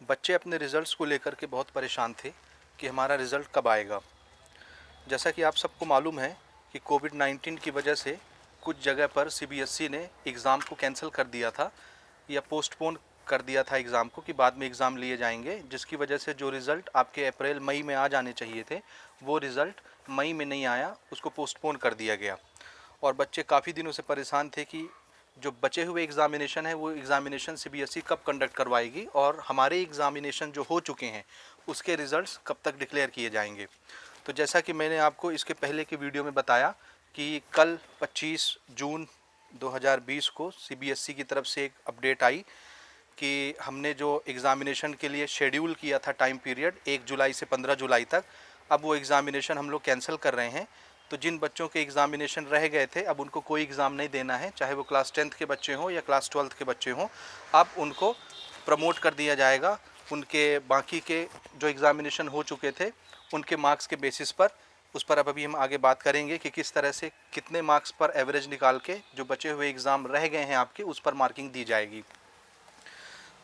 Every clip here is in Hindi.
बच्चे अपने रिज़ल्ट्स को लेकर के बहुत परेशान थे कि हमारा रिज़ल्ट कब आएगा। जैसा कि आप सबको मालूम है कि कोविड-19 की वजह से कुछ जगह पर सीबीएसई ने एग्ज़ाम को कैंसिल कर दिया था या पोस्टपोन कर दिया था एग्ज़ाम को कि बाद में एग्ज़ाम लिए जाएंगे, जिसकी वजह से जो रिज़ल्ट आपके अप्रैल मई में आ जाने चाहिए थे वो रिज़ल्ट मई में नहीं आया, उसको पोस्टपोन कर दिया गया। और बच्चे काफ़ी दिनों से परेशान थे कि जो बचे हुए एग्ज़ामिनेशन है वो एग्ज़ामिनेशन सीबीएसई कब कंडक्ट करवाएगी और हमारे एग्ज़ामिनेशन जो हो चुके हैं उसके रिज़ल्ट्स कब तक डिक्लेयर किए जाएंगे। तो जैसा कि मैंने आपको इसके पहले के वीडियो में बताया कि कल 25 जून 2020 को सीबीएसई की तरफ से एक अपडेट आई कि हमने जो एग्ज़ामिनेशन के लिए शेड्यूल किया था टाइम पीरियड 1 जुलाई से 15 जुलाई तक, अब वो एग्ज़ामिनेशन हम लोग कैंसिल कर रहे हैं। तो जिन बच्चों के एग्ज़ामिनेशन रह गए थे अब उनको कोई एग्ज़ाम नहीं देना है, चाहे वो क्लास 10th के बच्चे हों या क्लास 12th के बच्चे हों। अब उनको प्रमोट कर दिया जाएगा, उनके बाकी के जो एग्ज़ामिनेशन हो चुके थे उनके मार्क्स के बेसिस पर। उस पर अब अभी हम आगे बात करेंगे कि किस तरह से कितने मार्क्स पर एवरेज निकाल के जो बचे हुए एग्ज़ाम रह गए हैं आपके उस पर मार्किंग दी जाएगी।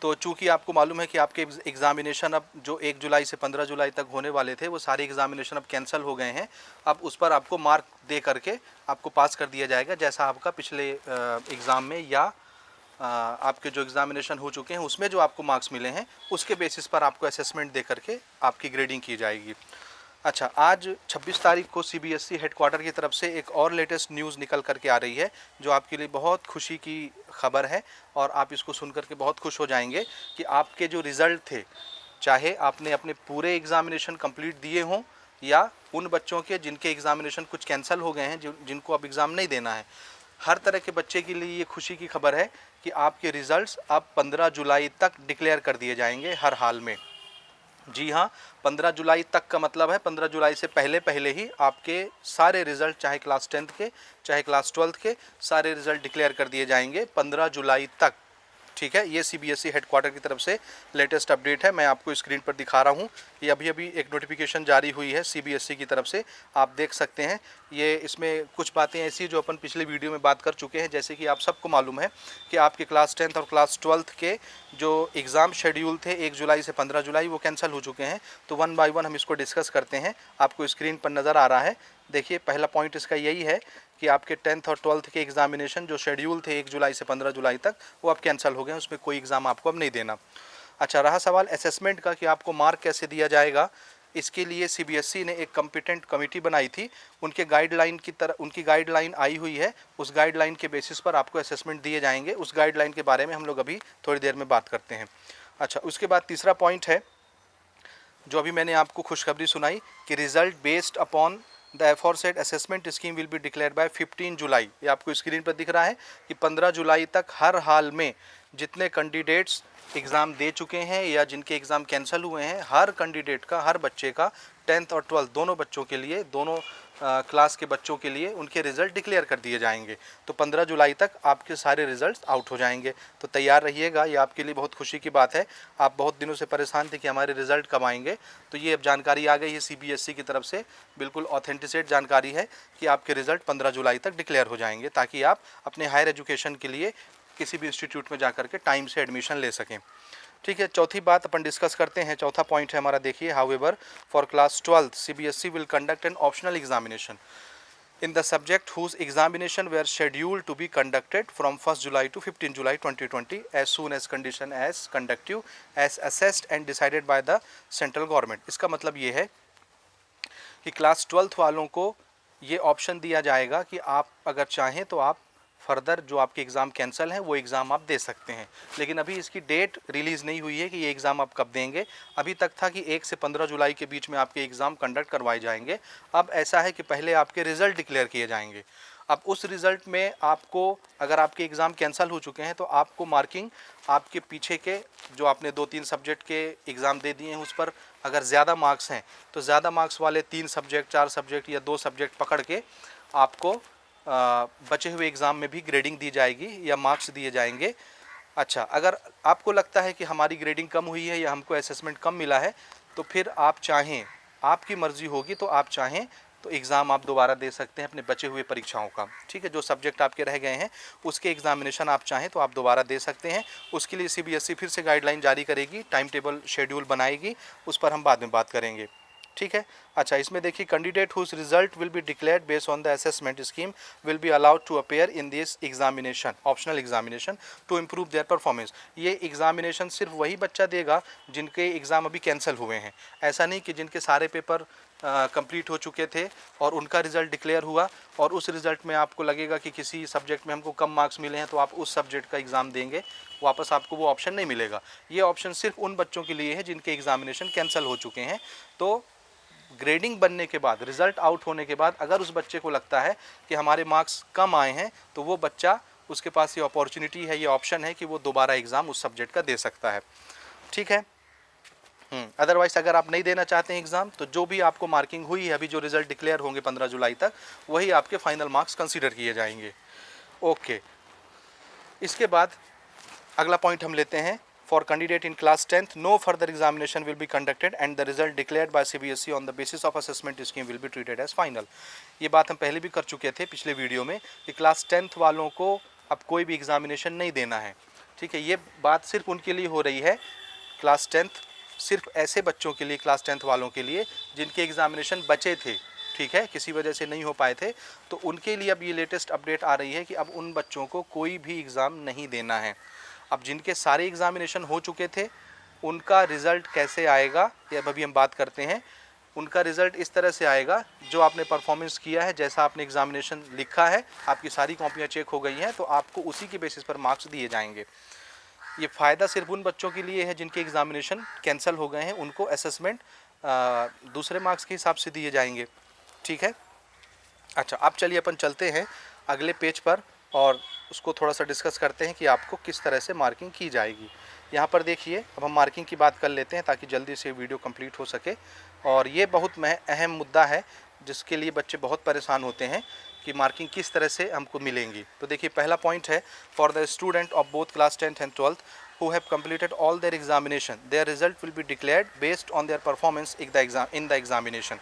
तो चूंकि आपको मालूम है कि आपके एग्ज़ामिनेशन अब जो 1 जुलाई से 15 जुलाई तक होने वाले थे वो सारे एग्ज़ामिनेशन अब कैंसिल हो गए हैं। अब उस पर आपको मार्क दे करके आपको पास कर दिया जाएगा, जैसा आपका पिछले एग्ज़ाम में या आपके जो एग्ज़ामिनेशन हो चुके हैं उसमें जो आपको मार्क्स मिले हैं उसके बेसिस पर आपको असेसमेंट दे करके आपकी ग्रेडिंग की जाएगी। अच्छा, आज 26 तारीख को सीबीएसई हेडक्वार्टर की तरफ से एक और लेटेस्ट न्यूज़ निकल करके आ रही है जो आपके लिए बहुत खुशी की खबर है और आप इसको सुन करके बहुत खुश हो जाएंगे कि आपके जो रिज़ल्ट थे, चाहे आपने अपने पूरे एग्ज़ामिनेशन कंप्लीट दिए हों या उन बच्चों के जिनके एग्ज़ामिनेशन कुछ कैंसिल हो गए हैं, जिनको अब एग्ज़ाम नहीं देना है, हर तरह के बच्चे के लिए ये खुशी की खबर है कि आपके रिज़ल्ट्स अब 15 जुलाई तक डिक्लेयर कर दिए जाएंगे हर हाल में। जी हाँ, 15 जुलाई तक का मतलब है 15 जुलाई से पहले पहले ही आपके सारे रिज़ल्ट, चाहे क्लास 10th के चाहे क्लास 12th के, सारे रिज़ल्ट डिक्लेयर कर दिए जाएंगे 15 जुलाई तक। ठीक है, ये सीबीएसई हेडक्वार्टर की तरफ से लेटेस्ट अपडेट है, मैं आपको स्क्रीन पर दिखा रहा हूँ। ये अभी अभी एक नोटिफिकेशन जारी हुई है सीबीएसई की तरफ से, आप देख सकते हैं। ये इसमें कुछ बातें ऐसी जो अपन पिछले वीडियो में बात कर चुके हैं, जैसे कि आप सबको मालूम है कि आपके क्लास 10th और क्लास 12th के जो एग्ज़ाम शेड्यूल थे 1 जुलाई से 15 जुलाई वो कैंसिल हो चुके हैं। तो वन बाय वन हम इसको डिस्कस करते हैं। आपको स्क्रीन पर नज़र आ रहा है, देखिए पहला पॉइंट इसका यही है कि आपके 10th और 12th के एग्ज़ामिनेशन जो शेड्यूल थे 1 जुलाई से 15 जुलाई तक वो अब कैंसिल हो गए हैं, उसमें कोई एग्ज़ाम आपको अब नहीं देना। अच्छा, रहा सवाल असेसमेंट का कि आपको मार्क कैसे दिया जाएगा। इसके लिए सीबीएसई ने एक कॉम्पिटेंट कमेटी बनाई थी, उनके गाइडलाइन की तरह उनकी गाइडलाइन आई हुई है, उस गाइडलाइन के बेसिस पर आपको असेसमेंट दिए जाएंगे। उस गाइडलाइन के बारे में हम लोग अभी थोड़ी देर में बात करते हैं। अच्छा, उसके बाद तीसरा पॉइंट है जो अभी मैंने आपको खुशखबरी सुनाई कि result based upon the aforesaid assessment scheme will be declare by 15 July. ये आपको स्क्रीन पर दिख रहा है कि 15 जुलाई तक हर हाल में जितने कैंडिडेट्स एग्ज़ाम दे चुके हैं या जिनके एग्ज़ाम कैंसिल हुए हैं, हर कैंडिडेट का, हर बच्चे का 10th और 12th दोनों बच्चों के लिए, दोनों क्लास के बच्चों के लिए उनके रिज़ल्ट डिक्लेयर कर दिए जाएंगे। तो 15 जुलाई तक आपके सारे रिज़ल्ट आउट हो जाएंगे। तो तैयार रहिएगा, ये आपके लिए बहुत खुशी की बात है। आप बहुत दिनों से परेशान थे कि हमारे रिज़ल्ट कब आएंगे, तो ये अब जानकारी आ गई है सीबीएसई की तरफ से, बिल्कुल ऑथेंटिकेट जानकारी है कि आपके रिज़ल्ट 15 जुलाई तक डिक्लेयर हो जाएंगे, ताकि आप अपने हायर एजुकेशन के लिए किसी भी इंस्टीट्यूट में जाकर के टाइम से एडमिशन ले सकें। ठीक है, चौथी बात अपन डिस्कस करते हैं। चौथा पॉइंट है हमारा, देखिए, however for class 12 CBSE will conduct an optional examination in the subject whose examination were scheduled to be conducted from 1st July to 15 July 2020 as soon as condition as conductive as assessed and decided by the central government। इसका मतलब ये है कि क्लास 12th वालों को ये ऑप्शन दिया जाएगा कि आप अगर चाहें तो आप फर्दर जो आपके एग्ज़ाम कैंसिल हैं वो एग्ज़ाम आप दे सकते हैं। लेकिन अभी इसकी डेट रिलीज़ नहीं हुई है कि ये एग्ज़ाम आप कब देंगे। अभी तक था कि 1 से 15 जुलाई के बीच में आपके एग्ज़ाम कंडक्ट करवाए जाएंगे। अब ऐसा है कि पहले आपके रिज़ल्ट डिक्लेयर किए जाएंगे। अब उस रिज़ल्ट में आपको, अगर आपके एग्ज़ाम कैंसिल हो चुके हैं तो आपको मार्किंग आपके पीछे के जो आपने 2-3 सब्जेक्ट के एग्ज़ाम दे दिए हैं उस पर अगर ज़्यादा मार्क्स हैं तो ज़्यादा मार्क्स वाले 3 सब्जेक्ट, 4 सब्जेक्ट या 2 सब्जेक्ट पकड़ के आपको बचे हुए एग्ज़ाम में भी ग्रेडिंग दी जाएगी या मार्क्स दिए जाएंगे। अच्छा, अगर आपको लगता है कि हमारी ग्रेडिंग कम हुई है या हमको असेसमेंट कम मिला है तो फिर आप चाहें, आपकी मर्ज़ी होगी, तो आप चाहें तो एग्ज़ाम आप दोबारा दे सकते हैं अपने बचे हुए परीक्षाओं का। ठीक है, जो सब्जेक्ट आपके रह गए हैं उसके एग्जामिनेशन आप चाहें तो आप दोबारा दे सकते हैं। उसके लिए CBSE फिर से गाइडलाइन जारी करेगी, टाइम टेबल शेड्यूल बनाएगी, उस पर हम बाद में बात करेंगे। ठीक है। अच्छा, इसमें देखिए, candidate whose result will be declared based on the assessment scheme will be allowed to appear in this examination, optional examination, to improve their performance. ये एग्जामिनेशन सिर्फ वही बच्चा देगा जिनके एग्ज़ाम अभी कैंसिल हुए हैं। ऐसा नहीं कि जिनके सारे पेपर कंप्लीट हो चुके थे और उनका रिज़ल्ट डिक्लेयर हुआ और उस रिज़ल्ट में आपको लगेगा कि किसी सब्जेक्ट में हमको कम मार्क्स मिले हैं तो आप उस सब्जेक्ट का एग्ज़ाम देंगे, वापस आपको वो ऑप्शन नहीं मिलेगा। ये ऑप्शन सिर्फ उन बच्चों के लिए है जिनके एग्जामिनेशन कैंसिल हो चुके हैं। तो ग्रेडिंग बनने के बाद, रिज़ल्ट आउट होने के बाद अगर उस बच्चे को लगता है कि हमारे मार्क्स कम आए हैं तो वो बच्चा, उसके पास ये अपॉर्चुनिटी है, ये ऑप्शन है कि वो दोबारा एग्ज़ाम उस सब्जेक्ट का दे सकता है। ठीक है। अदरवाइज़ अगर आप नहीं देना चाहते हैं एग्ज़ाम, तो जो भी आपको मार्किंग हुई है, अभी जो रिज़ल्ट डिक्लेयर होंगे 15 जुलाई तक, वही आपके फाइनल मार्क्स कंसीडर किए जाएंगे। ओके, इसके बाद अगला पॉइंट हम लेते हैं। For candidate in class 10th, no further examination will be conducted and the result declared by CBSE on the basis of assessment scheme will be treated as final। ये बात हम पहले भी कर चुके थे पिछले वीडियो में कि क्लास 10th वालों को अब कोई भी एग्जामिनेशन नहीं देना है। ठीक है, ये बात सिर्फ उनके लिए हो रही है, क्लास 10th सिर्फ ऐसे बच्चों के लिए, क्लास 10th वालों के लिए जिनके एग्जामिनेशन बचे थे, ठीक है, किसी वजह से नहीं हो पाए थे, तो उनके लिए अब ये लेटेस्ट अपडेट आ रही है कि अब उन बच्चों को कोई भी एग्ज़ाम नहीं देना है। अब जिनके सारे एग्जामिनेशन हो चुके थे उनका रिज़ल्ट कैसे आएगा, ये अभी हम बात करते हैं। उनका रिज़ल्ट इस तरह से आएगा, जो आपने परफॉर्मेंस किया है, जैसा आपने एग्जामिनेशन लिखा है, आपकी सारी कॉपियाँ चेक हो गई हैं, तो आपको उसी के बेसिस पर मार्क्स दिए जाएंगे। ये फ़ायदा सिर्फ उन बच्चों के लिए है जिनके एग्जामिनेशन कैंसिल हो गए हैं, उनको असेसमेंट दूसरे मार्क्स के हिसाब से दिए जाएंगे। ठीक है। अच्छा, अब चलिए अपन चलते हैं अगले पेज पर और उसको थोड़ा सा डिस्कस करते हैं कि आपको किस तरह से मार्किंग की जाएगी। यहाँ पर देखिए, अब हम मार्किंग की बात कर लेते हैं ताकि जल्दी से वीडियो कंप्लीट हो सके। और ये बहुत अहम मुद्दा है जिसके लिए बच्चे बहुत परेशान होते हैं कि मार्किंग किस तरह से हमको मिलेंगी। तो देखिए, पहला पॉइंट है, for the student of both class 10th and 12th who have completed all their examination, their result will be declared based on their performance in the examination।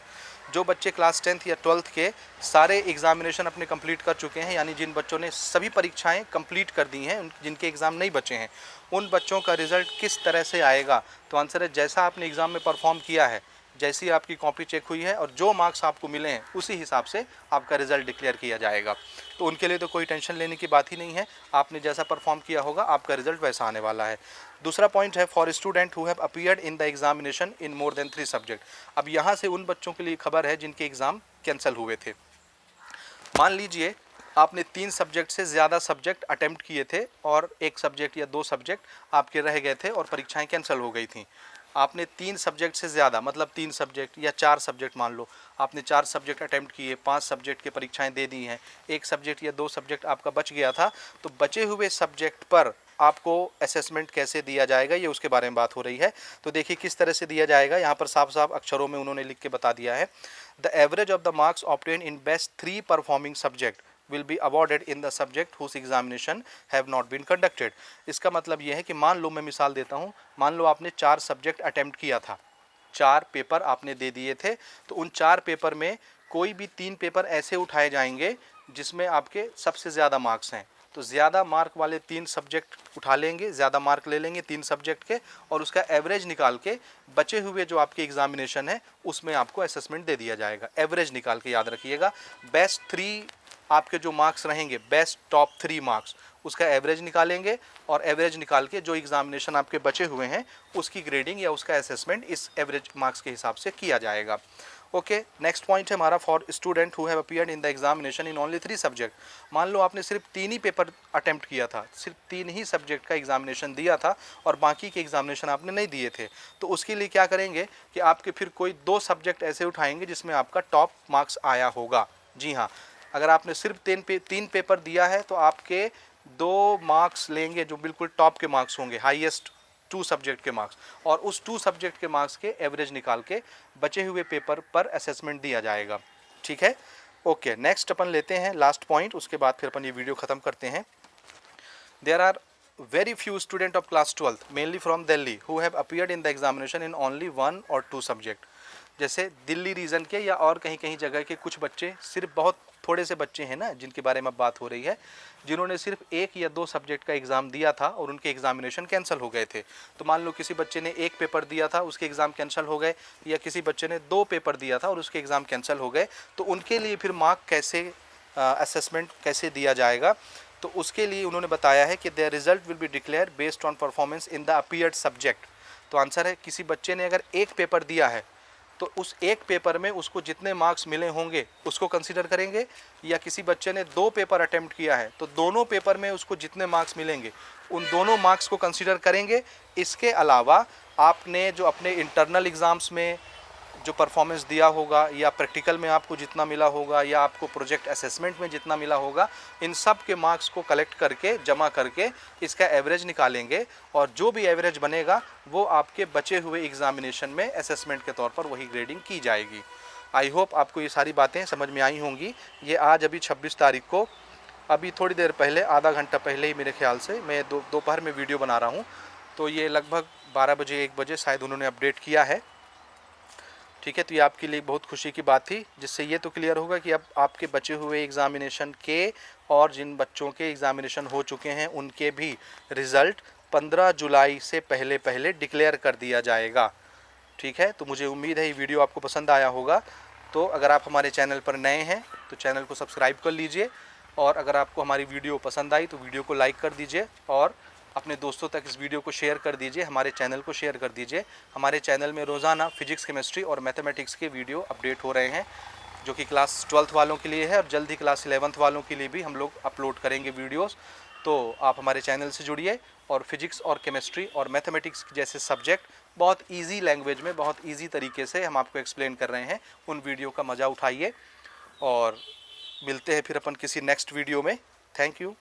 जो बच्चे क्लास 10th या 12th के सारे एग्जामिनेशन अपने कंप्लीट कर चुके हैं, यानी जिन बच्चों ने सभी परीक्षाएं कंप्लीट कर दी हैं, जिनके एग्ज़ाम नहीं बचे हैं, उन बच्चों का रिज़ल्ट किस तरह से आएगा। तो आंसर है, जैसा आपने एग्ज़ाम में परफॉर्म किया है, जैसी आपकी कॉपी चेक हुई है और जो मार्क्स आपको मिले हैं, उसी हिसाब से आपका रिज़ल्ट डिक्लेयर किया जाएगा। तो उनके लिए तो कोई टेंशन लेने की बात ही नहीं है, आपने जैसा परफॉर्म किया होगा आपका रिज़ल्ट वैसा आने वाला है। दूसरा पॉइंट है, for student who have appeared in the examination in more than 3 subject. अब यहाँ से उन बच्चों के लिए खबर है जिनके एग्ज़ाम कैंसिल हुए थे। मान लीजिए आपने 3 सब्जेक्ट से ज़्यादा सब्जेक्ट अटेम्प्ट किए थे और 1 सब्जेक्ट या 2 सब्जेक्ट आपके रह गए थे और परीक्षाएं कैंसिल हो गई थी। आपने 3 सब्जेक्ट से ज़्यादा, मतलब 3 सब्जेक्ट या 4 सब्जेक्ट, मान लो आपने 4 सब्जेक्ट अटेम्प्ट किए, 5 सब्जेक्ट की परीक्षाएं दे दी हैं, 1 सब्जेक्ट या 2 सब्जेक्ट आपका बच गया था, तो बचे हुए सब्जेक्ट पर आपको असेसमेंट कैसे दिया जाएगा, ये उसके बारे में बात हो रही है। तो देखिए किस तरह से दिया जाएगा, यहाँ पर साफ साफ अक्षरों में उन्होंने लिख के बता दिया है। The average of the marks obtain in best 3 performing subject will be awarded in the subject whose examination have not been conducted। इसका मतलब यह है कि मान लो, मैं मिसाल देता हूँ, मान लो आपने 4 सब्जेक्ट अटेम्प्ट किया था, 4 पेपर आपने दे दिए थे, तो उन 4 पेपर में कोई भी 3 पेपर ऐसे उठाए जाएंगे जिसमें आपके सबसे ज़्यादा मार्क्स हैं। तो ज़्यादा मार्क वाले 3 सब्जेक्ट उठा लेंगे, ज़्यादा मार्क ले लेंगे 3 सब्जेक्ट के, और उसका एवरेज निकाल के बचे हुए जो आपके एग्जामिनेशन है उसमें आपको असेसमेंट दे दिया जाएगा। एवरेज निकाल के याद रखिएगा, बेस्ट 3 आपके जो मार्क्स रहेंगे, बेस्ट टॉप 3 मार्क्स, उसका एवरेज निकालेंगे और एवरेज निकाल के जो एग्जामिनेशन आपके बचे हुए हैं उसकी ग्रेडिंग या उसका असेसमेंट इस एवरेज मार्क्स के हिसाब से किया जाएगा। ओके, नेक्स्ट पॉइंट है हमारा, for student who have appeared in the examination in only 3 subject. मान लो आपने सिर्फ 3 ही पेपर अटेम्प्ट किया था, सिर्फ 3 ही सब्जेक्ट का एग्जामिनेशन दिया था और बाकी के एग्जामिनेशन आपने नहीं दिए थे, तो उसके लिए क्या करेंगे कि आपके फिर कोई 2 सब्जेक्ट ऐसे उठाएंगे जिसमें आपका टॉप मार्क्स आया होगा। जी हाँ, अगर आपने सिर्फ 3 पेपर दिया है तो आपके 2 मार्क्स लेंगे जो बिल्कुल टॉप के मार्क्स होंगे, हाईएस्ट 2 सब्जेक्ट के मार्क्स, और उस 2 सब्जेक्ट के मार्क्स के एवरेज निकाल के बचे हुए पेपर पर असेसमेंट दिया जाएगा। ठीक है। ओके, नेक्स्ट अपन लेते हैं लास्ट पॉइंट, उसके बाद फिर अपन ये वीडियो ख़त्म करते हैं। There are very few students of class 12th mainly from Delhi who have appeared in the examination in only 1 or 2 subject। जैसे दिल्ली रीजन के या और कहीं कहीं जगह के कुछ बच्चे, सिर्फ बहुत थोड़े से बच्चे हैं ना जिनके बारे में अब बात हो रही है, जिन्होंने सिर्फ 1 या 2 सब्जेक्ट का एग्ज़ाम दिया था और उनके एग्जामिनेशन कैंसिल हो गए थे। तो मान लो किसी बच्चे ने 1 पेपर दिया था, उसके एग्ज़ाम कैंसिल हो गए, या किसी बच्चे ने 2 पेपर दिया था और उसके एग्ज़ाम कैंसिल हो गए, तो उनके लिए फिर मार्क कैसे, असेसमेंट कैसे दिया जाएगा। तो उसके लिए उन्होंने बताया है कि there result will be declare based on performance in the appeared subject. तो आंसर है, किसी बच्चे ने अगर 1 पेपर दिया है तो उस 1 पेपर में उसको जितने मार्क्स मिले होंगे उसको कंसीडर करेंगे, या किसी बच्चे ने 2 पेपर अटेम्प्ट किया है तो दोनों पेपर में उसको जितने मार्क्स मिलेंगे उन दोनों मार्क्स को कंसीडर करेंगे। इसके अलावा आपने जो अपने इंटरनल एग्ज़ाम्स में जो परफॉर्मेंस दिया होगा, या प्रैक्टिकल में आपको जितना मिला होगा, या आपको प्रोजेक्ट असेसमेंट में जितना मिला होगा, इन सब के मार्क्स को कलेक्ट करके जमा करके इसका एवरेज निकालेंगे, और जो भी एवरेज बनेगा वो आपके बचे हुए एग्जामिनेशन में असेसमेंट के तौर पर वही ग्रेडिंग की जाएगी। आई होप आपको ये सारी बातें समझ में आई होंगी। ये आज अभी 26 तारीख को, अभी थोड़ी देर पहले, आधा घंटा पहले ही मेरे ख्याल से, मैं दोपहर में वीडियो बना रहा हूँ, तो ये लगभग 12 बजे 1 बजे शायद उन्होंने अपडेट किया है। ठीक है, तो ये आपके लिए बहुत खुशी की बात थी, जिससे ये तो क्लियर होगा कि अब आपके बचे हुए एग्ज़ामिनेशन के और जिन बच्चों के एग्ज़ामिनेशन हो चुके हैं उनके भी रिज़ल्ट 15 जुलाई से पहले पहले डिक्लेयर कर दिया जाएगा। ठीक है, तो मुझे उम्मीद है ये वीडियो आपको पसंद आया होगा। तो अगर आप हमारे चैनल पर नए हैं तो चैनल को सब्सक्राइब कर लीजिए, और अगर आपको हमारी वीडियो पसंद आई तो वीडियो को लाइक कर दीजिए, और अपने दोस्तों तक इस वीडियो को शेयर कर दीजिए, हमारे चैनल को शेयर कर दीजिए। हमारे चैनल में रोज़ाना फिजिक्स, केमिस्ट्री और मैथमेटिक्स के वीडियो अपडेट हो रहे हैं, जो कि क्लास 12th वालों के लिए है, और जल्द ही क्लास 11th वालों के लिए भी हम लोग अपलोड करेंगे वीडियोस। तो आप हमारे चैनल से जुड़िए, और फिजिक्स और केमिस्ट्री और मैथमेटिक्स जैसे सब्जेक्ट बहुत ईजी लैंग्वेज में, बहुत ईजी तरीके से हम आपको एक्सप्लेन कर रहे हैं, उन वीडियो का मज़ा उठाइए। और मिलते हैं फिर अपन किसी नेक्स्ट वीडियो में। Thank you.